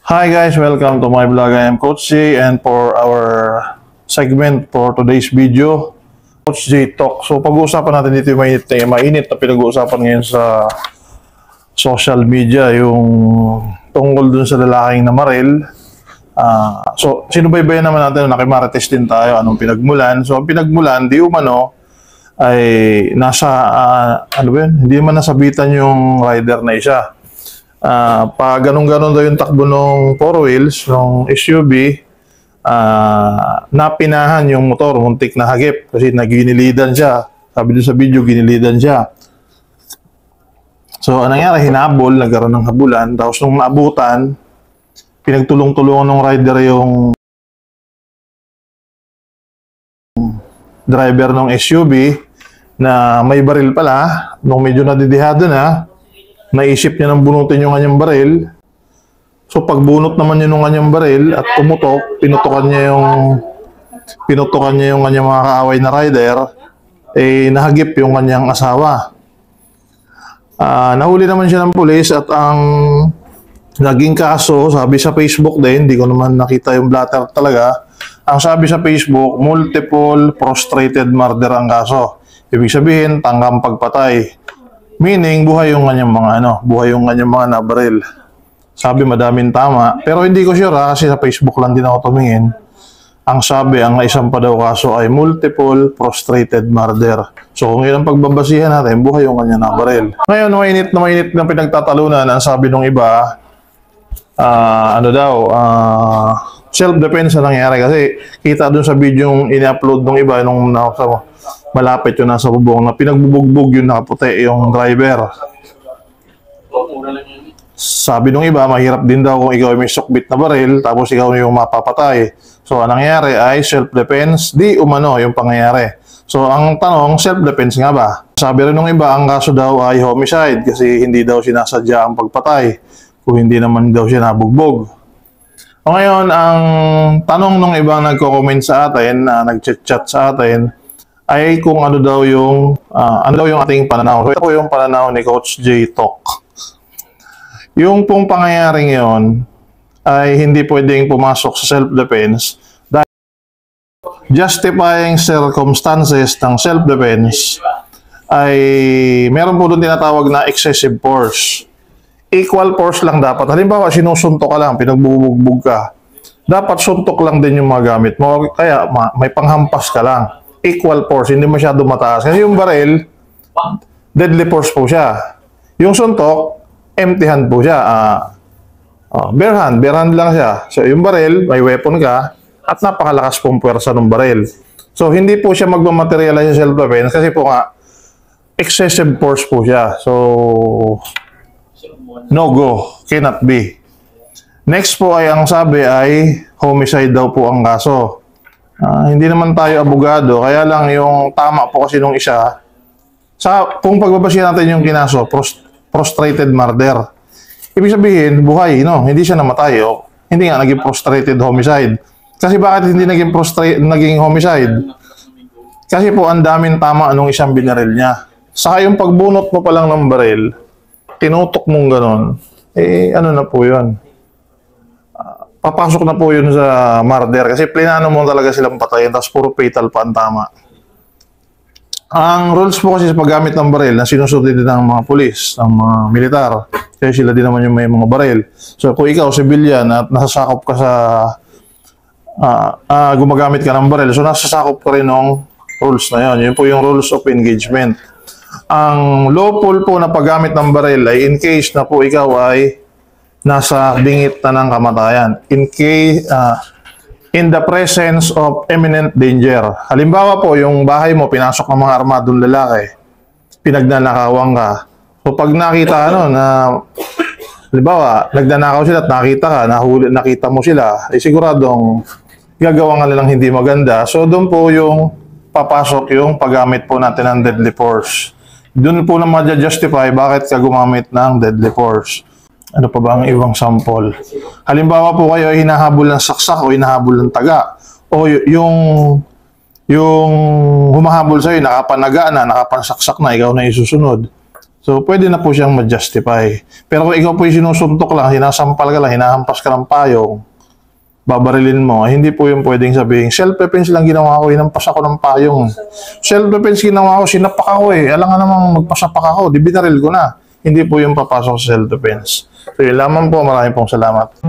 Hi guys, welcome to my vlog. I am Coach J, and for our segment for today's video, Coach J Talk. So pag-uusapan natin dito yung mainit na pinag-uusapan ngayon sa social media, yung tungkol dun sa lalaking namaril. So sinubaybayan naman natin, nakimarites din tayo, anong pinagmulan. So ang pinagmulan, di umano, ay nasa, hindi man nasabitan yung rider na isa. Pa ganun-ganun daw yung takbo ng 4 wheels, ng SUV, napinahan yung motor, muntik na hagip kasi naginilidan siya. Sabi doon sa video, ginilidan siya. So, anong nangyari? Hinabol, nagkaroon ng habulan. Tapos nung naabutan, pinagtulong-tulungan ng rider yung driver ng SUV na may baril pala. Nung medyo nadidihado na, naisip niya nang bunutin yung kanyang baril. So pagbunot naman niya ng kanyang baril at pumutok, pinutukan niya yung kanyang mga kaaway na rider, nahagip yung kanyang asawa. Nahuli naman siya ng pulis at ang naging kaso, sabi sa Facebook din, hindi ko naman nakita yung blatter talaga. Ang sabi sa Facebook, multiple prostrated murder ang kaso. Ibig sabihin, tangkang pagpatay. Meaning, buhay yung kanyang mga nabaril. Sabi, madaming tama. Pero hindi ko sure kasi sa Facebook lang din ako tumingin. Ang sabi, ang naisang pa daw kaso ay multiple prostrated murder. So, kung yun ang pagbabasihan natin, buhay yung kanyang nabaril. Ngayon, mainit na pinagtatalunan. Ang sabi ng iba, self-defense na nangyari. Kasi kita dun sa video yung ini-upload ng iba, nung malapit yun nasa bubong, na pinagbubugbog yun nakaputi yung driver. Sabi nung iba, mahirap din daw kung ikaw may sukbit na baril tapos ikaw yung mapapatay. So ang nangyari ay self-defense, di umano yung pangyayari. So ang tanong, self-defense nga ba? Sabi rin nung iba, ang kaso daw ay homicide kasi hindi daw sinasadya ang pagpatay kung hindi naman daw siya nabugbog. O ngayon, ang tanong nung ibang nagko-comment sa atin, nag-chat sa atin, ay kung ano daw yung ating pananaw. So ito po yung pananaw ni Coach J Talk. Yung pong pangyayaring yon ay hindi pwedeng pumasok sa self-defense dahil justifying circumstances ng self-defense ay meron po doon tinatawag na excessive force. Equal force lang dapat. Halimbawa, sinusuntok ka lang, pinagbubugbog ka. Dapat suntok lang din yung mga gamit mo. Kaya may panghampas ka lang. Equal force, hindi masyado mataas. Kasi yung baril, deadly force po siya. Yung suntok, empty hand po siya. Bare hand lang siya. So yung baril, may weapon ka, at napakalakas pong puwersa ng baril. So hindi po siya magmamaterialize sa self-defense kasi po nga, excessive force po siya. So, no go, cannot be. Next po ay ang sabi ay homicide daw po ang kaso. Hindi naman tayo abogado, kaya lang yung tama po kasi nung isa, kung pagbabasihan natin yung kinaso, prostrated murder. Ibig sabihin, buhay, no? Hindi siya namatay, hindi nga naging prostrated homicide. Kasi bakit hindi naging homicide? Kasi po ang daming tama nung isang binaril niya. Saka yung pagbunot mo pa lang ng baril, tinutok mong ganon, ano na po yun? Papasok na po yun sa murder kasi plinano mo talaga silang patayin tapos puro fatal pa ang tama. Ang rules po kasi sa paggamit ng baril na sinusunod din ng mga pulis, ng mga militar, kasi sila din naman yung may mga baril. So kung ikaw, civilian, at nasasakop ka sa gumagamit ka ng baril, so nasasakop ka rin ng rules na yun. Yun po yung rules of engagement. Ang lawful po na paggamit ng baril ay in case na po ikaw ay nasa bingit na ng kamatayan. In the presence of imminent danger. Halimbawa po, yung bahay mo, pinasok ng mga armadong lalaki, pinagnanakawan ka. So pag nakita halimbawa, nagnanakaw sila at nakita mo sila, siguradong gagawa nga nilang hindi maganda. So doon po yung papasok yung paggamit po natin ng deadly force. Doon po na ma-justify bakit ka gumamit ng deadly force. Ano pa ba ang ibang sample? Halimbawa po kayo ay hinahabol ng saksak o hinahabol ng taga. O yung humahabol sa'yo, nakapanaga na, nakapansaksak na, ikaw na isusunod. So, pwede na po siyang ma-justify. Pero kung ikaw po yung sinusuntok lang, hinasampal ka lang, hinahampas ka ng payong, babarilin mo, hindi po yung pwedeng sabihin, self-defense lang ginawa ko, hinampas ako ng payong. Self-defense ginawa ko, sinapak ako eh. Alam nga namang magpasapak ako, di binaril ko na. Hindi po yung papasok sa self-defense. So, yun lamang po. Maraming pong salamat.